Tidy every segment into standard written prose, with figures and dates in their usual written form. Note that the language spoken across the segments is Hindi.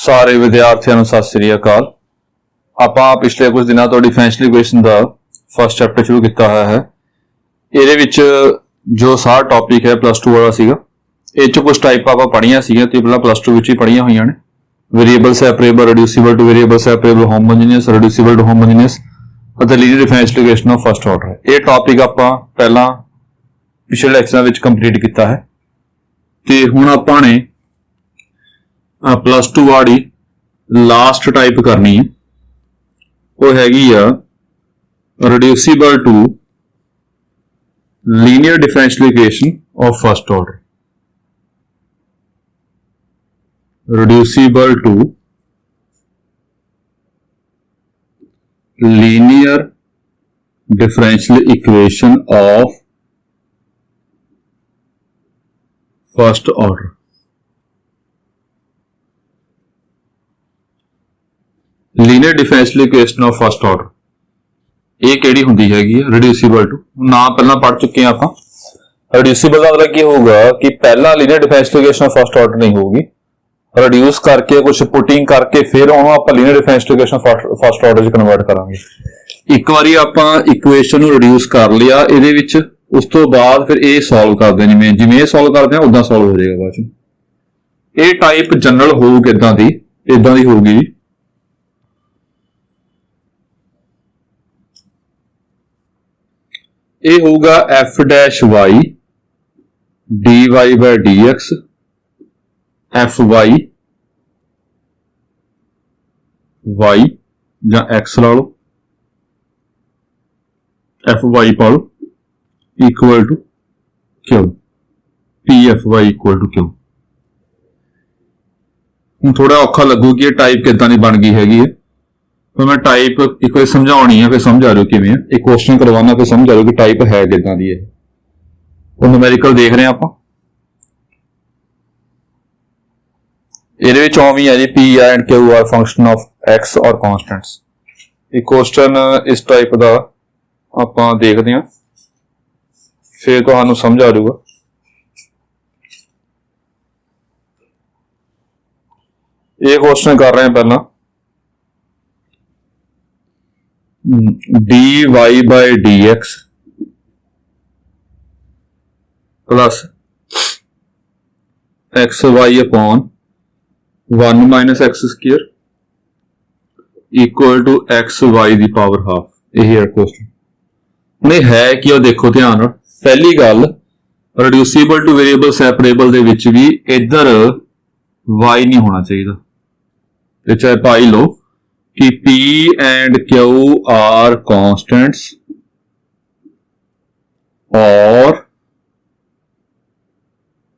ਸਾਰੇ ਵਿਦਿਆਰਥੀਆਂ ਨੂੰ ਸਤਿ ਸ੍ਰੀ ਅਕਾਲ। ਆਪਾਂ ਪਿਛਲੇ ਕੁਝ ਦਿਨਾਂ ਤੋਂ ਡਿਫੈਂਸ਼ਨਲ ਇਕੁਏਸ਼ਨ ਦਾ ਫਸਟ ਚੈਪਟਰ ਸ਼ੁਰੂ ਕੀਤਾ ਹੋਇਆ ਹੈ। ਇਹਦੇ ਵਿੱਚ ਜੋ ਸਾਰਾ ਟੌਪਿਕ ਹੈ ਪਲੱਸ 2 ਵਾਲਾ ਸੀਗਾ। ਇਹ 'ਚ ਕੁਝ ਟਾਈਪ ਆਪਾਂ ਪੜ੍ਹੀਆਂ ਸੀਗੀਆਂ ਤੇ ਪਹਿਲਾਂ ਪਲੱਸ 2 ਵਿੱਚ ਹੀ ਪੜ੍ਹੀਆਂ ਹੋਈਆਂ ਨੇ। ਵੇਰੀਏਬਲ ਸੈਪਰੇਬਲ, ਰਿਡਿਊਸਿਬਲ ਟੂ ਵੇਰੀਏਬਲ ਸੈਪਰੇਬਲ, ਹੋਮੋਜੀਨੀਅਸ, ਰਿਡਿਊਸਿਬਲ ਟੂ ਹੋਮੋਜੀਨੀਅਸ ਅਤੇ linear differential equation of first order. ਇਹ ਟੌਪਿਕ ਆਪਾਂ ਪਹਿਲਾਂ ਪਿਛਲੇ ਲੈਕਚਰਾਂ ਵਿੱਚ ਕੰਪਲੀਟ ਕੀਤਾ ਹੈ ਤੇ ਹੁਣ ਆਪਾਂ ਨੇ प्लस 2 वाली लास्ट टाइप करनी है, वो हैगी आ reducible to linear differential equation of first order. Reducible to linear differential equation of first order. Linear differential equation of first order ਇਹ ਕਿਹੜੀ ਹੁੰਦੀ ਹੈਗੀ ਹੈ? ਰਿਡਿਊਸਿਬਲ ਟੂ, ਨਾ ਪਹਿਲਾਂ ਪੜ ਚੁੱਕੇ ਆਪਾਂ। ਰਿਡਿਊਸਿਬਲ ਦਾ ਮਤਲਬ ਕੀ ਹੋਊਗਾ ਕਿ ਪਹਿਲਾਂ linear differential equation of first order ਨਹੀਂ ਹੋਊਗੀ, ਰਿਡਿਊਸ ਕਰਕੇ ਕੁਝ ਪੁਟਿੰਗ ਕਰਕੇ ਫਿਰ ਉਹਨੂੰ ਆਪਾਂ linear differential equation first order 'ਚ ਕਨਵਰਟ ਕਰਾਂਗੇ। ਇੱਕ ਵਾਰੀ ਆਪਾਂ ਇਕੁਏਸ਼ਨ ਨੂੰ ਰਿਡਿਊਸ ਕਰ ਲਿਆ ਇਹਦੇ ਵਿੱਚ, ਉਸ ਤੋਂ ਬਾਅਦ ਫਿਰ ਇਹ ਸੋਲਵ ਕਰਦੇ ਜਿਵੇਂ ਇਹ ਸੋਲਵ ਕਰਦੇ ਆ ਉਦਾਂ ਸੋਲਵ ਹੋ ਜਾਏਗਾ ਬਾਅਦ 'ਚ। ਇਹ ਟਾਈਪ ਜਨਰਲ ਹੋਊ ਕਿੱਦਾਂ ਦੀ, ਇਦਾਂ ਦੀ ਹੋਊਗੀ ਜੀ। ਇਹ ਹੋਊਗਾ f dash y dy by dx fy y ਜਾਂ x ਲਾ ਲਓ, fy ਪਾ ਲਓ equal to q, pfy equal to q। ਹੁਣ ਥੋੜਾ ਔਖਾ ਲੱਗੂ ਕਿ ਇਹ ਟਾਈਪ ਕਿੱਦਾਂ ਦੀ ਬਣ ਗਈ ਹੈਗੀ ਹੈ, तो मैं टाइप एक बार समझानी है, फिर समझ आ रही किवें है। एक क्वेश्चन करवाना फिर समझ आ रही कि टाइप है किदां दी है। वो न्यूमेरिकल देख रहे हैं आप, ਇਹਦੇ ਵਿੱਚ ਉਵੇਂ ਹੈ ਜੀ P and Q are function of x और constants। एक क्वेश्चन इस टाइप ਦਾ ਆਪਾਂ ਦੇਖਦੇ ਹਾਂ, ਫਿਰ ਤੁਹਾਨੂੰ ਸਮਝ ਆ ਜਾਊਗਾ। ਇਹ क्वेश्चन कर रहे हैं पहला dy by dx plus xy upon 1 minus x square equal to xy the power half. ਇਹ ਹੈ ਕੁਐਸਚਨ। ਹੁਣ ਇਹ ਹੈ ਕਿ ਉਹ ਦੇਖੋ ਧਿਆਨ ਨਾਲ, ਪਹਿਲੀ ਗੱਲ ਰਿਡਿਊਸਿਬਲ ਟੂ ਵੇਰੀਏਬਲ ਸੈਪਰੇਬਲ ਦੇ ਵਿੱਚ ਵੀ ਇੱਧਰ y ਨਹੀਂ ਹੋਣਾ ਚਾਹੀਦਾ, ਤੇ ਚਾਹੇ ਪਾਈ ਲਓ कि P and Q are constants or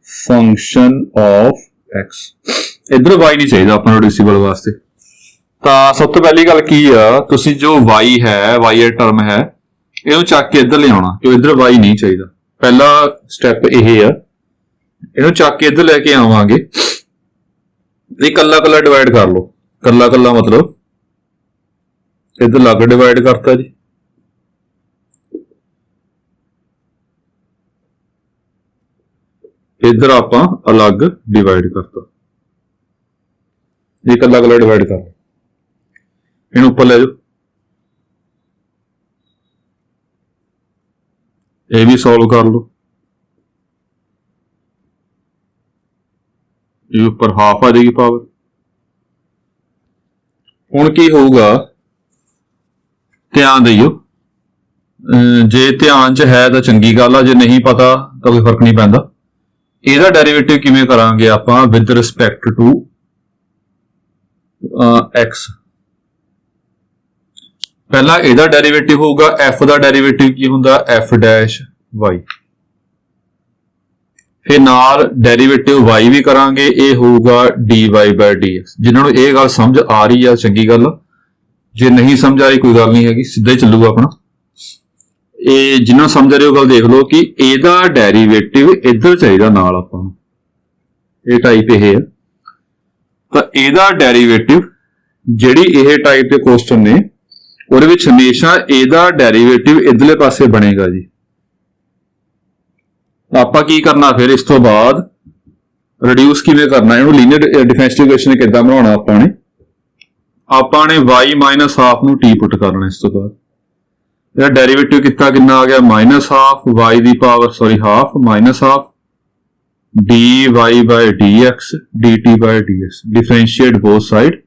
function of x। इधर y नहीं चाहिए अपना रिड्यूसिबल वास्ते। तो सब तो पहली गल की आ, तुसी जो y है, y टर्म है, इहनूं चक के इधर ले आउणा, क्यों इधर y नहीं चाहिए। पहला स्टैप यह है, इहनूं चक के इधर लेके आवांगे। ये कल्ला कल्ला डिवाइड कर लो, कल्ला कल्ला मतलब इधर अलग डिवाइड करता जी, इधर आप अलग डिवाइड करता, एक अलग अलग डिवाइड कर, इन ऊपर ले जाओ। ये भी सॉल्व कर लो, ये ऊपर हाफ आ जाएगी पावर। हुण की होगा, ध्यान दियो, जे ध्यान च है तो चंगी गल आ, जे नहीं पता तो कोई फर्क नहीं पैंदा। इहदा डेरिवेटिव किवें करांगे आपां विद रिस्पैक्ट टू x। पहला इहदा डेरिवेटिव होगा, f दा डेरिवेटिव की हुंदा f डैश y, फिर नाल डेरिवेटिव y भी करांगे, ये होगा dy by dx। जिन्हां नूं इह गल समझ आ रही है चंगी गल, जे नहीं समझ आ रही कोई गल नहीं हैगी, सीधा ही चलूगा अपना। ये जिन्होंने समझ रहे हो गल देख लो कि एदा डेरिवेटिव इधर चाहिए नाल आपां नूं, ये टाइप यह है। तो एदा डेरिवेटिव जिहड़ी यह टाइप के क्वेश्चन ने उहदे विच हमेशा एदा डेरिवेटिव इधरले पासे बनेगा जी। आपां की करना फिर इस तो बाद रिड्यूस किवें करना है, लीनियर डिफरेंशियल इक्वेशन किद्दां बनाउणा ਆਪਾਂ ਨੇ y माइनस हाफ ਨੂੰ t पुट करना। इस तो बाद ਇਹਦਾ ਡੈਰੀਵੇਟਿਵ ਕੀਤਾ ਕਿੰਨਾ ਆ ਗਿਆ ਮਾइनस हाफ y ਦੀ power half minus half dy by dx dt by dx differentiate both side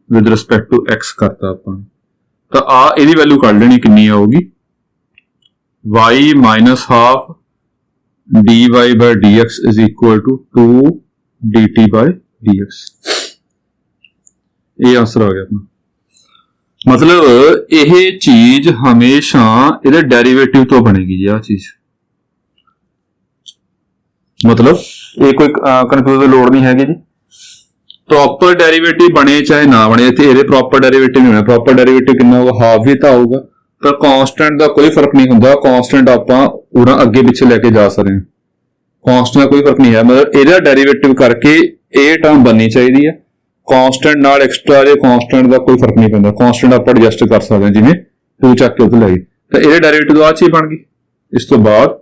with respect to x करता ਆਪਾਂ ਤਾਂ ਆ ਇਹਦੀ ਵੈਲਿਊ ਕੱਢ ਲੈਣੀ ਕਿੰਨੀ ਆਊਗੀ y minus half dy by dx is equal to 2 dt by dx। ਇਹ ਆਨਸਰ ਆ ਗਿਆ ਆਪਣਾ। मतलब यह चीज हमेशा इहदे डेरिवेटिव तो बनेगी जी। आ चीज मतलब ये कोई कन्फ्यूज की लोड़ नहीं हैगी जी। प्रॉपर डेरिवेटिव बने चाहे ना बने, इत्थे इहदे प्रॉपर डेरिवेटिव नहीं होना। प्रॉपर डेरिवेटिव कितना होगा हाफ भी तो आऊगा, पर कांस्टेंट का कोई फर्क नहीं होंदा। कांस्टेंट आपां उहदा अगे पिछे लेके जा सकते हैं, कांस्टेंट का कोई फर्क नहीं है। मतलब इहदा डेरिवेटिव करके ये टर्म बननी चाहिए है। कांस्टेंट नाल एक्सट्रा जे कांस्टेंट का कोई फर्क नहीं पैंदा, कांस्टेंट आप एडजस्ट कर सकते हैं जिवें 2 चक के उधर ले गए तो ये डेरिवेटिव आ चीज बन गई। इस तो बाद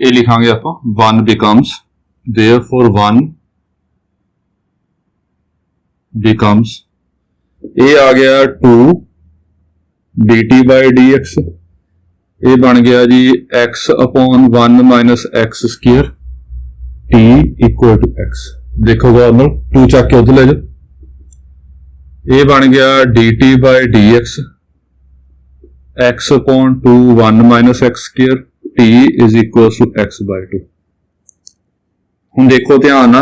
ये लिखांगे आप 1 becomes, therefore 1 becomes ये आ गया 2 dt by dx, ये बन गया जी x upon 1 minus x square t equal to x। देखो गॉर्नर 2 चक के उधर ले जाओ, ये बन गया dt by dx x upon 2 1 minus x square t is equal to x by 2। ਹੁਣ देखो ध्यान ना,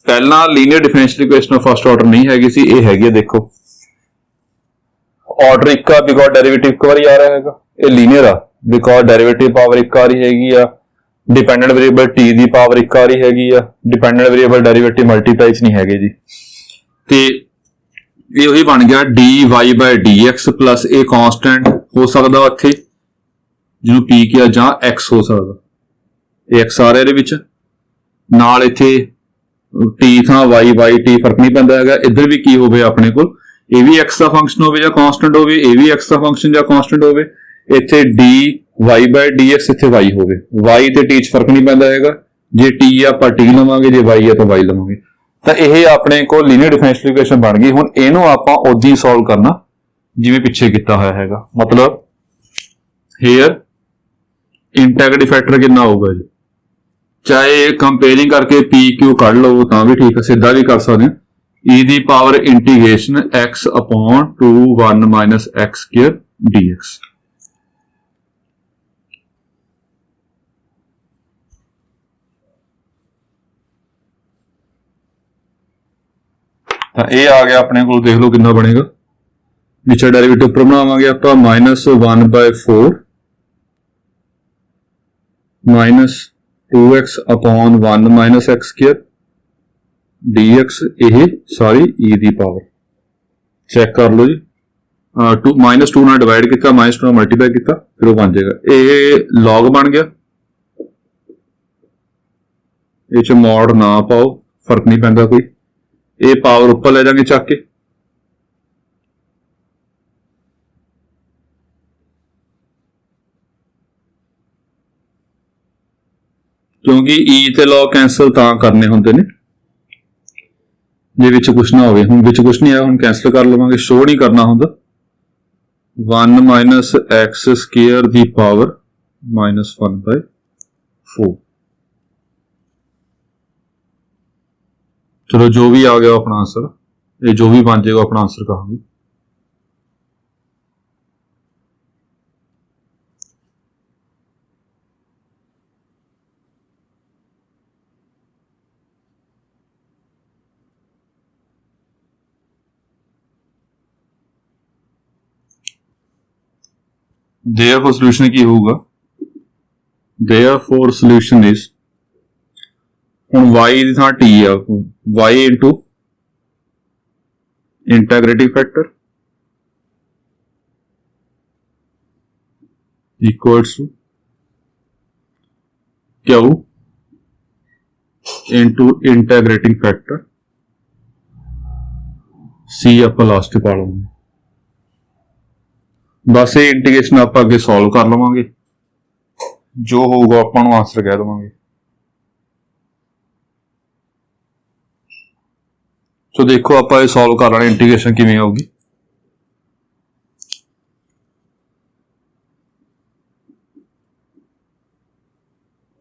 पहला linear differential equation first order नहीं हैगी सी, ये हैगी है। देखो ऑर्डर एक आ बिकॉज डेरिवेटिव एक बार आ रहा है, ये लीनियर आ बिकॉज डेरिवेटिव पावर एक आ रही हैगी आ, डिपेंडेंट वेरिएबल t दी पावर एक आ रही हैगी आ, डिपेंडेंट वेरिएबल डेरिवेटिव मल्टीप्लाइज नहीं हैगे जी। ते ये वही बन गया dy by dx plus a constant हो सकता इत्थे जिन्होंने p किया जां x हो सकता, ये x आ रहा इहदे विच नाल इत्थे t थां y t फर्क नहीं पैंदा हैगा। इधर भी की होवे अपने कोल, ये भी x का फंक्शन होवे जां कांस्टेंट होवे, ये भी x का फंक्शन जां कांस्टेंट होवे, इत्थे dy by dx इत्थे y होवे, y ते t च फर्क नहीं पैंदा हैगा। जे t आपां t लवांगे, जे y है तो y लवांगे। तां इह अपने कोल लीनियर डिफरेंशियल इक्वेशन बन गई। हुण इहनूं आपां उदां ही सॉल्व करना जिवें पिछे कीता होया हैगा। मतलब हेयर इंटीग्रेटिंग फैक्टर कितना होगा जी, चाहे कंपेयरिंग करके पी क्यू कढ़ लो तो भी ठीक है, सीधा भी कर सकते हैं। ई दी power integration x upon 2 1 minus x square dx. तो ये आ गया अपने को, देख लो कितना बनेगा। नीचे डेरिवेटिव ऊपर बनावांगे आप -1/4 minus 2x upon 1 minus x square dx, ये सारी e दी पावर चेक कर लो जी। 2 -2 ना डिवाइड किया, -2 ना मल्टीप्लाई किया, फिर वो बन जाएगा। ये लॉग बन गया, ये मॉड ना पाओ फर्क नहीं पैंदा कोई। ये पावर ऊपर ले जाएंगे चक के, क्योंकि ई ते लॉग कैंसल तां करने होंदे ने जे विच कुछ ना होवे। हुण विच कुछ नहीं आया, हुण कैंसल कर लवांगे, शो नहीं करना होंदा। 1 minus x square the power -1/4। चलो जो भी आ गया अपना आंसर, ये जो भी बन जाएगा अपना आंसर कहांगे। Therefore solution की होगा, therefore solution is, ਹੁਣ y ਦੀ ਥਾਂ t ਆ, y into integrating factor equals to Q into integrating factor C आप लास्ट पा लवांगे। बस ये इंटीग्रेशन आप अगे सॉल्व कर लवांगे, जो होगा आपां नूं आंसर कह देवांगे। सो देखो आप सॉल्व कर लेना इंटीग्रेशन किवें होगी।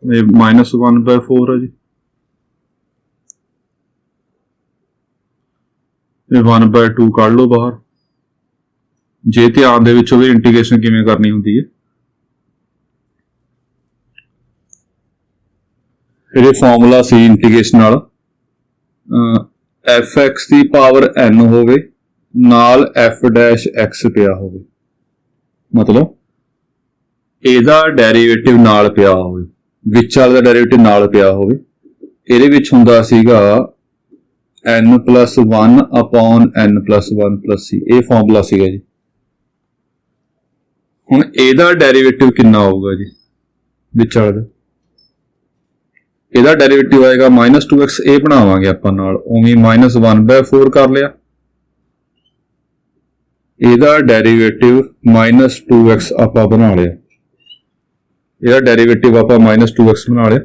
-1/4 है जी, 1/2 कढ़ लो बाहर। जे ध्यान दे विच होवे इंटीग्रेशन किवें करनी हुंदी है। ये फॉर्मूला सी इंटीग्रेशन वाला, एफ एक्स की पावर एन होवे नाल एफ डैश एक्स पिया होवे, मतलब ਇਹਦਾ ਡੈਰੀਵੇਟਿਵ ਨਾਲ ਪਿਆ ਹੋਵੇ, ਵਿੱਚ ਵਾਲੇ ਦਾ ਡੈਰੀਵੇਟਿਵ ਨਾਲ ਪਿਆ ਹੋਵੇ। ਇਹਦੇ ਵਿੱਚ ਹੁੰਦਾ ਸੀਗਾ n + 1 upon n + 1 + c, ਇਹ ਫਾਰਮੂਲਾ ਸੀਗਾ ਜੀ। ਹੁਣ ਇਹਦਾ ਡੈਰੀਵੇਟਿਵ ਕਿੰਨਾ ਹੋਊਗਾ ਜੀ ਵਿੱਚ ਵਾਲੇ ਦਾ? ਇਹਦਾ ਡੈਰੀਵੇਟਿਵ ਆਏਗਾ -2x, ਇਹ ਬਣਾਵਾਂਗੇ ਆਪਾਂ ਨਾਲ ਉਵੇਂ -1/4 ਕਰ ਲਿਆ। ਇਹਦਾ ਡੈਰੀਵੇਟਿਵ -2x ਆਪਾਂ ਬਣਾ ਲਿਆ, ਇਹਦਾ ਡੈਰੀਵੇਟਿਵ ਆਪਾਂ -2x ਬਣਾ ਲਿਆ।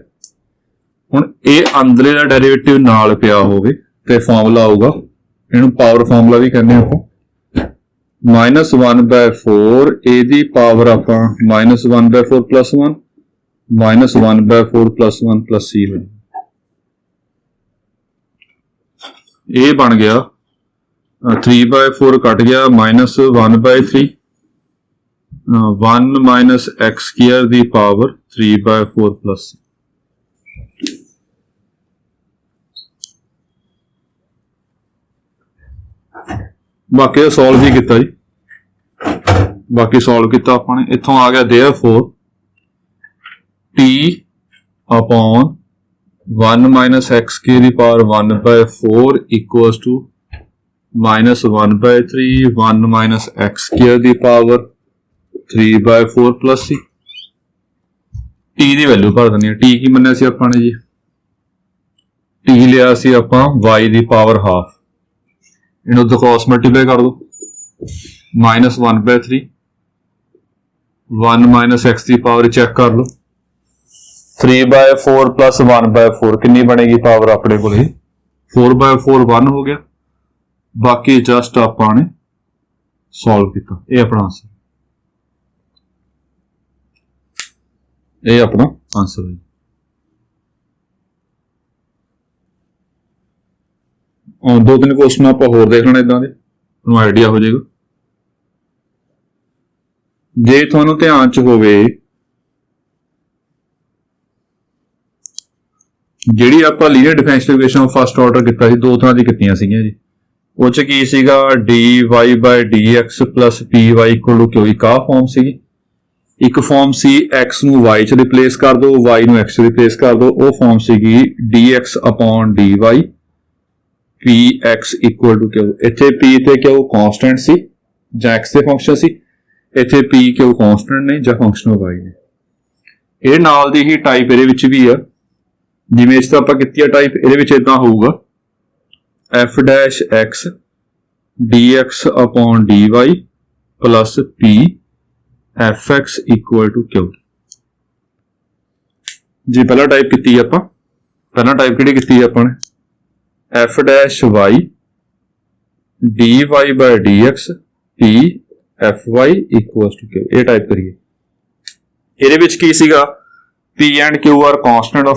ਹੁਣ ਇਹ ਅੰਦਰਲੇ ਦਾ ਡੈਰੀਵੇਟਿਵ ਨਾਲ ਪਿਆ ਹੋਵੇ ਤੇ ਫਾਰਮੂਲਾ ਆਊਗਾ, ਇਹਨੂੰ ਪਾਵਰ ਫਾਰਮੂਲਾ ਵੀ ਕਹਿੰਦੇ ਆਪਾਂ। -1/4 ਇਹਦੀ ਪਾਵਰ ਆਪਾਂ -1/4 + 1 -1/4 + 1 + c ਹੋ ਜਾਊ। ਇਹ ਬਣ ਗਿਆ 3/4 ਕੱਟ ਗਿਆ -1/3, 1 - x² ਦੀ ਪਾਵਰ 3/4 + c। बाकी सॉल्व भी किया जी, बाकी सॉल्व किया अपने। इत्थों आ गया देयरफॉर t अपॉन 1 - x² की पावर 1/4 इक्वल्स टू -1/3 1 - x² की पावर 3/4 + c। t की वैल्यू भर देनी है। t की मन्निया सी आपां ने जी, t लिया सी आपां y की पावर हाफ, इन्हों क्रॉस मल्टीप्लाई कर दो, -1/3 1 - x की पावर चेक कर लो, 3/4 + 1/4 कितनी बनेगी पावर अपने को? 4/4 1 हो गया। बाकी जस्ट आपने सॉल्व किया, ये अपना आंसर, ये अपना आंसर है। दो तीन क्वेश्चन आप होर देख लेना, इदां दे तुहानूं आइडिया हो जाएगा। जे तुहानूं ध्यान च होवे जिहड़ी आपां linear differential equation first order किया सी, दो तरह की कीतियां सीगियां जी। ਉਹ 'ਚ ਕੀ ਸੀਗਾ dy/dx + py = q, ਇੱਕ ਆਹ ਫਾਰਮ ਸੀਗੀ। ਇੱਕ ਫਾਰਮ ਸੀ x ਨੂੰ y 'ਚ ਰਿਪਲੇਸ ਕਰ ਦਿਓ, y ਨੂੰ x 'ਚ ਰਿਪਲੇਸ ਕਰ ਦਿਓ, ਉਹ ਫਾਰਮ ਸੀਗੀ dx upon dy px = q। ਇੱਥੇ p ਤੇ q ਕਨਸਟੈਂਟ ਸੀ ਜਾਂ x ਦੇ ਫੰਕਸ਼ਨ ਸੀ, ਇੱਥੇ p q ਕਨਸਟੈਂਟ ਨਹੀਂ ਜਾਂ ਫੰਕਸ਼ਨ ਆਫ y ਨੇ। ਇਹ ਨਾਲ ਦੀ ਹੀ ਟਾਈਪ ਇਹਦੇ ਵਿੱਚ ਵੀ ਆ, ਜਿਵੇਂ ਇਸ ਤੋਂ ਆਪਾਂ ਕੀਤੀ ਆ ਟਾਈਪ, ਇਹਦੇ ਵਿੱਚ ਇਦਾਂ ਹੋਊਗਾ f dash x dx upon dy plus p fx = q। जी पहला टाइप की ਆਪਾਂ, पहला टाइप ਕਿਹੜੀ ਕੀਤੀ ਆਪਾਂ ਨੇ? f dash y dy/dx p fy = q, ਇਹ ਟਾਈਪ ਕਰੀਏ। ਇਹਦੇ ਵਿੱਚ ਕੀ ਸੀਗਾ? p and q are constant or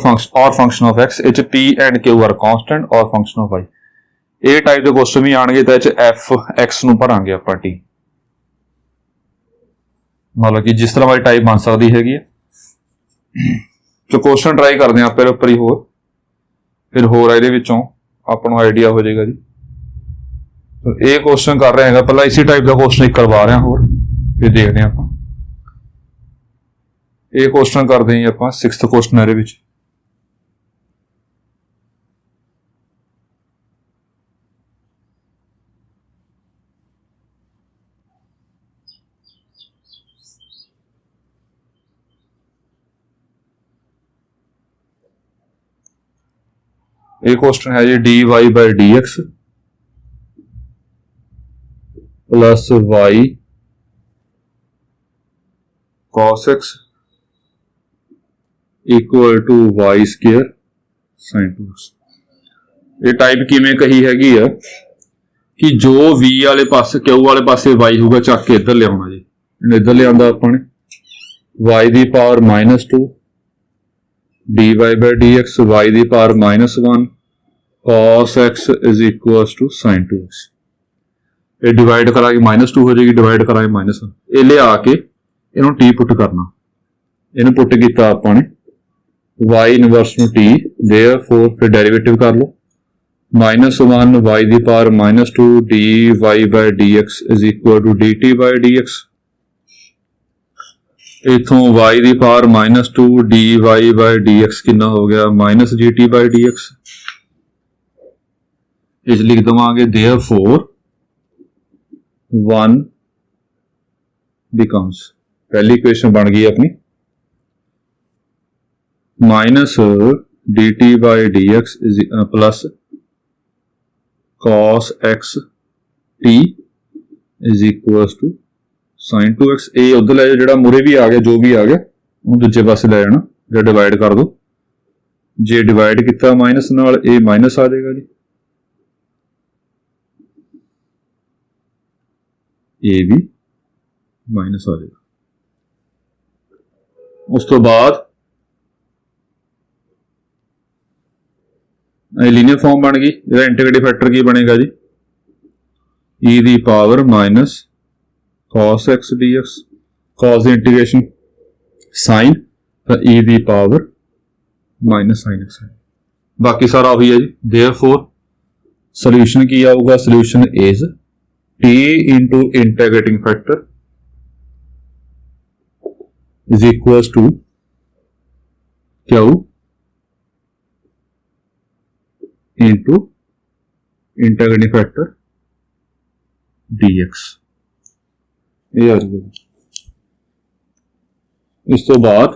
function of x, ਇਹ 'ਚ p and q are constant or function of y। ਇਹ ਟਾਈਪ ਦੇ ਕੁਐਸਚਨ ਵੀ ਆਣਗੇ ਤਾਂ ਇਹ 'ਚ f x ਨੂੰ ਭਰਾਂਗੇ ਆਪਾਂ t, मतलब कि जिस तरह वाली टाइप बन सकती हैगी है। तो क्वेश्चन ट्राई करते हैं आप उपर ही होर, फिर होर ये आपको आइडिया हो जाएगा जी। तो ये क्वेश्चन कर रहे हैं, पहला इसी टाइप का क्वेश्चन एक करवा रहे हैं होर, फिर देखते हैं आप। ये क्वेश्चन करते हैं आप 6th क्वेश्चन ये। ये क्वेश्चन है जी dy by dx plus y cos x equal to y square sin 2x। ये टाइप किवें कही हैगी आ कि जो v वाले पासे Q वाले पासे y होगा चक के इधर लिया जी, इधर लिया अपने y की power -2 dy by dx y की power -1 cos x is equal to sin 2x। ये डिवाइड करा के -2 हो जाएगी, डिवाइड करा के -1, ये लिया के इन्हों t पुट करना, इन्हें पुट किया अपने y इनवर्स में t, देयरफॉर फिर डेरिवेटिव कर लो -1 y की power -2 dy by dx is equal to dt by dx। इथों y की पावर -2 dy by dx कितना हो गया -gt by dx। इस लिख देवांगे देयरफॉर 1 बिकम्स, पहली इक्वेशन बन गई अपनी minus dt by dx plus cos x t is equal to sin 2x। ये उधर ले जाओ, जो मुरे भी आ गया जो भी आ गया वो दूजे पासे ले जाना, जो डिवाइड कर दो, जे डिवाइड किया माइनस नाल ये माइनस आ जाएगा जी, ये भी माइनस आ जाएगा। उस तो बाद लीनियर फॉर्म बन गई, इसका इंटीग्रेटिव फैक्टर की बनेगा जी e दी power minus cos x dx, cos integration sine तो e दी पावर माइनस sin x है, बाकी सारा वही है जी। देयरफॉर सोल्यूशन की आऊगा, solution is t into integrating factor is equal to Q into integrating factor dx। ये आ जाएगा। इस तो बाद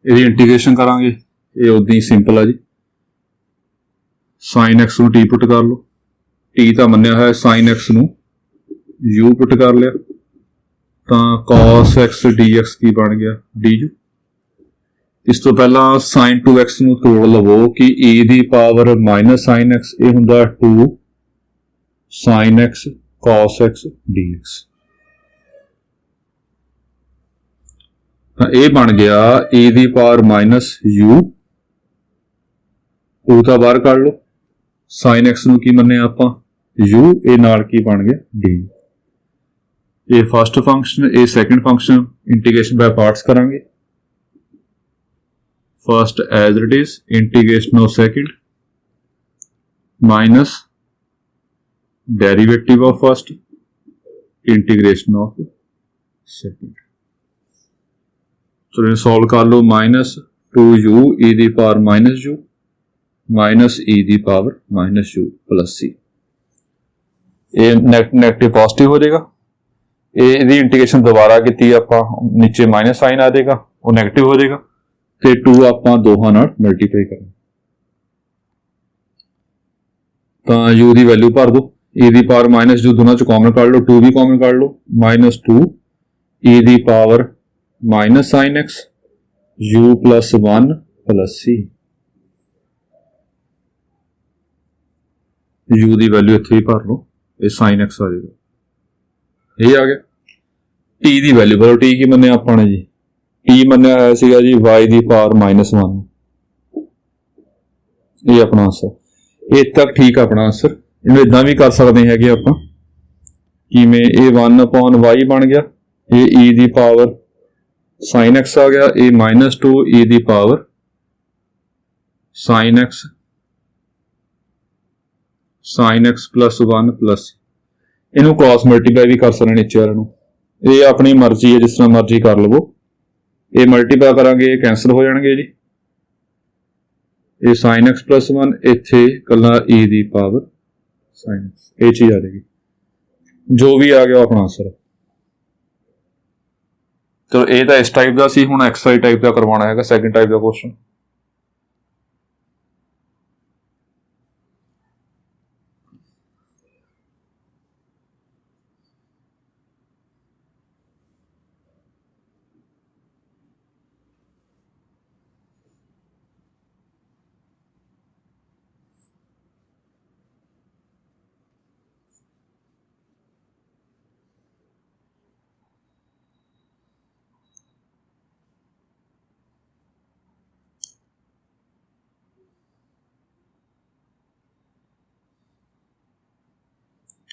यदि इंटीग्रेशन करांगे, ये उदा ही सिंपल है जी, sin x टी पुट कर लो, टी तो मनिया है sin x u पुट कर लिया तो cos x dx की बन गया du। इस तो पहला sin 2x तोड़ लवो कि e दी पावर माइनस sin x, ये हुंदा 2 sin x cos x dx, तो ये बन गया e दी पावर माइनस u, 2 तो बाहर कर लो, sin x की मन्ने आपां u, ये नाल की बन गया d। ये फर्स्ट फंक्शन, ये second function, integration by parts करांगे। First as it is integration of second minus derivative of first integration of second. तो सॉल्व कर लो, -2u e दी पावर -u माइनस e दी पावर -u प्लस c। ये नेगेटिव पॉजिटिव हो जाएगा, ये इंटीग्रेशन दोबारा की आप नीचे माइनस साइन आ जाएगा, वो नेगेटिव हो जाएगा, तो 2 आप दोहां नाल मल्टीप्लाई करें तो u की वैल्यू भर दो, e दी पावर -u दोनों चो कॉमन कर लो, 2 भी कॉमन कर लो, -2 e दी power minus sine x u plus 1 plus c। u की वैल्यू इत्थे ही भर लो, ये साइन x आ जाएगा, ये आ गया। t की वैल्यू भरो, t की मन्ने आपने जी, t मन्निया है सीगा जी y की पावर -1, ये अपना आंसर। इस तक ठीक है अपना आंसर। इन्हें इदा भी कर सकते हैं कि आप किमें ये 1/y बन गया, ये e की पावर sin x आ गया, ये -2 e की power sin x plus 1 plus, इनू क्रॉस मल्टीप्लाई भी कर सकते नीचे वाले, ये अपनी मर्जी है, जिस तरह मर्जी कर लवो। ये मल्टीप्लाई करांगे ये कैंसल हो जाएंगे जी, ये sin x प्लस 1 इत्थे कला e की पावर sin x, ये चीज आ जाएगी। जो भी आ गया अपना आंसर। चलो ये तो इस टाइप का सी, हुण एक्सरसाइज टाइप का करवाना है सैकेंड टाइप का क्वेश्चन।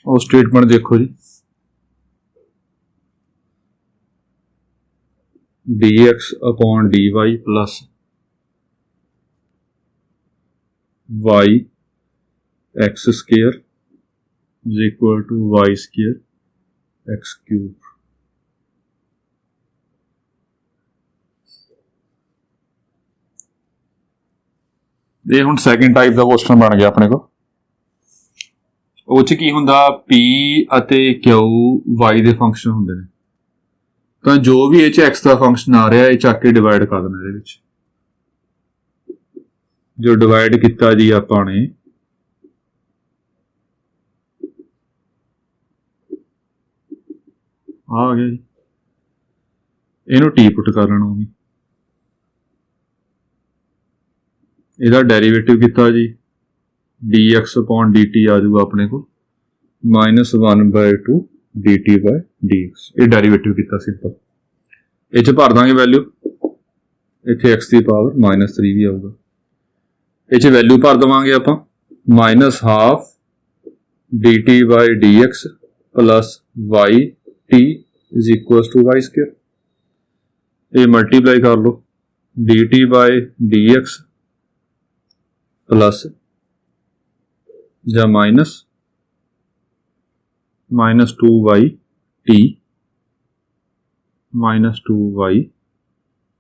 वो स्टेटमेंट देखो जी, dx upon dy plus y x square is equal to y square x cube. ये हुण सैकेंड टाइप का क्वेश्चन बन गया अपने को। ਉਹ 'ਚ ਕੀ ਹੁੰਦਾ, P ਅਤੇ Q y ਦੇ ਫੰਕਸ਼ਨ ਹੁੰਦੇ ਨੇ, ਤਾਂ ਜੋ ਵੀ ਇਹ 'ਚ x ਦਾ ਫੰਕਸ਼ਨ ਆ ਰਿਹਾ ਇਹ ਚੱਕ ਕੇ ਡਿਵਾਈਡ ਕਰ ਦੇਣਾ ਇਹਦੇ ਵਿੱਚ। ਜੋ ਡਿਵਾਈਡ ਕੀਤਾ ਜੀ ਆਪਾਂ ਨੇ ਆ ਗਿਆ ਜੀ, ਇਹਨੂੰ t ਪੁੱਟ ਕਰ ਲੈਣਾ। ਉਹ ਵੀ ਇਹਦਾ ਡੈਰੀਵੇਟਿਵ ਕੀਤਾ ਜੀ, dx अपॉन dt आ जाऊगा अपने को -1/2 dt बाय dx। ये डेरिवेटिव किया सिंपल। ये भर देंगे वैल्यू, इतने x की पावर -3 भी आऊगा। ये वैल्यू भर देवेंगे आप -12 dt by dx plus y t is equal to y square. ये मल्टीप्लाई कर लो, dt बाय dx प्लस या -2y t -2y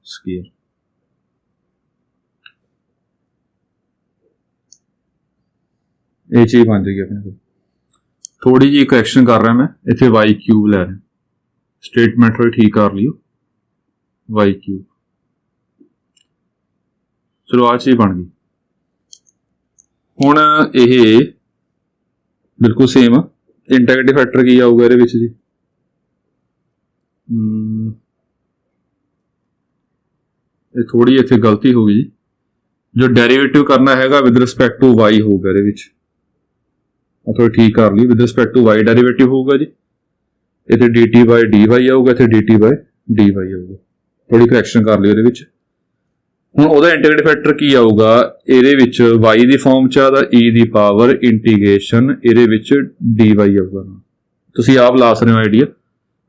स्क्वेयर। ये चीज बन जाएगी अपने को। थोड़ी जी करैक्शन कर रहा मैं, इतने वाई क्यूब लै रहे, स्टेटमेंट थोड़ी ठीक कर लियो, वाई क्यूब। चलो आ चीज बन गई। हुण ये बिल्कुल सेम इंटीग्रेटिव फैक्टर की आऊगा ये जी, ये थोड़ी इतने गलती हो गई जी। जो डेरिवेटिव करना है विद रिस्पैक्ट टू वाई होगा ये, थोड़ी ठीक कर ली, with respect to y derivative होगा जी। इतने d t by d y आऊगा, इतने d t by d y आऊगा। थोड़ी करैक्शन कर लियो ये। ਹੁਣ ਉਹਦਾ ਇੰਟੀਗ੍ਰੇਟਿਵ ਫੈਕਟਰ ਕੀ ਆਊਗਾ, ਇਹਦੇ ਵਿੱਚ y ਦੀ ਫਾਰਮ ਚ ਆਦਾ e ਦੀ ਪਾਵਰ ਇੰਟੀਗ੍ਰੇਸ਼ਨ ਇਹਦੇ ਵਿੱਚ dy ਆਊਗਾ। ਤੁਸੀਂ ਆਪ ਲਾ ਸਕਦੇ ਹੋ ਆਈਡੀਆ,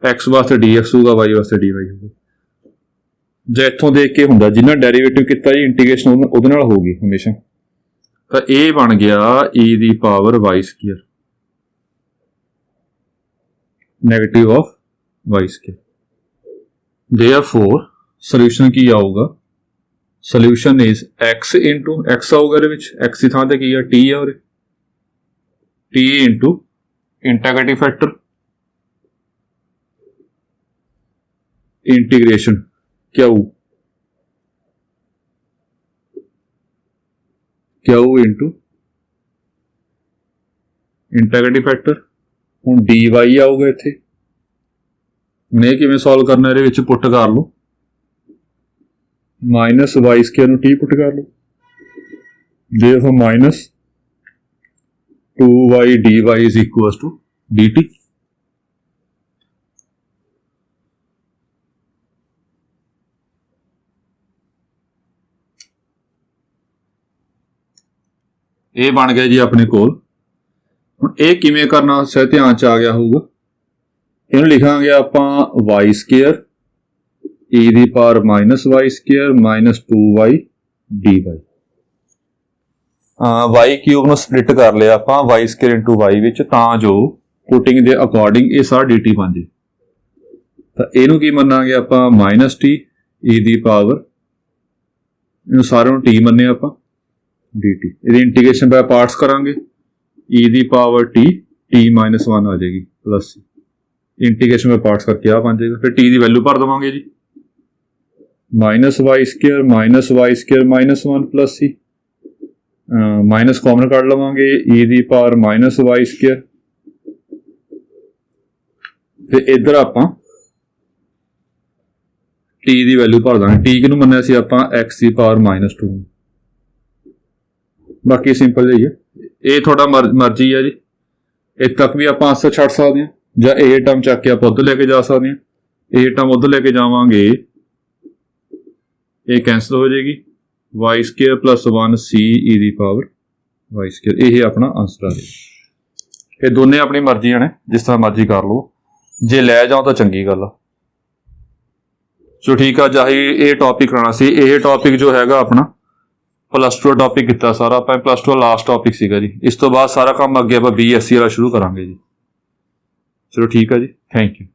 x ਵਾਸਤੇ dx ਹੋਊਗਾ, y ਵਾਸਤੇ dy ਹੋਊਗਾ। ਜੇ ਇੱਥੋਂ ਦੇਖ ਕੇ ਹੁੰਦਾ ਜਿੰਨਾ ਡੈਰੀਵੇਟਿਵ ਕੀਤਾ ਜੀ ਇੰਟੀਗ੍ਰੇਸ਼ਨ ਉਹਦੇ ਨਾਲ ਹੋਊਗੀ ਹਮੇਸ਼ਾ, ਤਾਂ ਇਹ ਬਣ ਗਿਆ e ਦੀ power y square negative of y square. Therefore solution ਕੀ ਆਊਗਾ, solution is x into x आऊगा x की थां ते की है t है, और t into integrative factor integration Q into integrative factor. हुण dy आऊगा इत्थे, हुण ये किवें सॉल्व करना, इहदे विच पुट कर लो minus y square t put कर लो, therefore -2y dy is equal to dt। ये बन गया जी अपने कोल। हुण ये किवें करना ध्यान च आ गया होगा, इहनूं लिखांगे आपां वाई स्क्वायर e ਦੀ power -y square -2y dy। y cube ਨੂੰ ਸਪਲਿਟ ਕਰ ਲਿਆ ਆਪਾਂ y ਸਕੁਅਰ ਇਨਟੂ y ਵਿੱਚ, ਤਾਂ ਜੋ ਪੁਟਿੰਗ ਦੇ ਅਕੋਰਡਿੰਗ ਇਹ ਸਾਰਾ dt ਬਣ ਜੇ। ਤਾਂ ਇਹਨੂੰ ਕੀ ਮੰਨਾਂਗੇ ਆਪਾਂ -t e ਦੀ ਪਾਵਰ, ਇਹਨੂੰ ਸਾਰਿਆਂ ਨੂੰ t ਮੰਨੇ ਆਪਾਂ dt। ਇਹਦੀ ਇੰਟੀਗ੍ਰੇਸ਼ਨ ਬਾय ਪਾਰਟਸ ਕਰਾਂਗੇ, e ਦੀ power t t minus one आ जाएगी प्लस इंटीग्रेशन में पार्ट्स करके आ बन जाएगा। फिर टी की वैल्यू भर देवांगे जी, minus y square minus one plus C, minus common कढ़ लवांगे ई दी पावर माइनस वाई स्केयर। फिर इधर आपां टी की वैल्यू भर देंगे, टी किनू मन्निया सी आपां एक्स की पावर माइनस टू। बाकी सिंपल जी है, ये थोड़ा मर्जी है जी, इस तक भी आप आंसर छड़ सकते हैं ਜਾਂ ਇਹ ਟਰਮ ਚੱਕ ਕੇ ਆਪਾਂ ਉੱਧਰ ਲੈ ਕੇ ਜਾ ਸਕਦੇ ਹਾਂ, ਇਹ ਟਰਮ ਉੱਧਰ ਲੈ ਕੇ ਜਾਵਾਂਗੇ ਇਹ ਕੈਂਸਲ ਹੋ ਜਾਏਗੀ, ਵਾਈ ਸਕੁਅਰ ਪਲੱਸ 1 ਸੀ ਈ ਦੀ ਪਾਵਰ ਵਾਈ ਸਕੁਅਰ। ਇਹ ਆਪਣਾ ਆਂਸਰ ਆ ਜਾਏਗਾ। ਇਹ ਦੋਨੇ ਆਪਣੀ ਮਰਜ਼ੀਆਂ ਨੇ, ਜਿਸ ਤਰ੍ਹਾਂ ਮਰਜ਼ੀ ਕਰ ਲਓ, ਜੇ ਲੈ ਜਾਓ ਤਾਂ ਚੰਗੀ ਗੱਲ ਆ। ਸੋ ਠੀਕ ਆ, ਜਾਹੀ ਇਹ ਟੌਪਿਕ ਕਰਾਉਣਾ ਸੀ। ਇਹ ਟੌਪਿਕ ਜੋ ਹੈਗਾ ਆਪਣਾ ਪਲੱਸ 2 ਟੌਪਿਕ ਕੀਤਾ ਸਾਰਾ ਆਪਾਂ, ਪਲੱਸ 2 ਲਾਸਟ ਟੌਪਿਕ ਸੀਗਾ ਜੀ। ਇਸ ਤੋਂ ਬਾਅਦ ਸਾਰਾ ਕੰਮ ਅੱਗੇ ਆਪਾਂ BSc ਵਾਲਾ ਸ਼ੁਰੂ ਕਰਾਂਗੇ ਜੀ। ਚਲੋ ਠੀਕ ਆ ਜੀ, ਥੈਂਕ ਯੂ।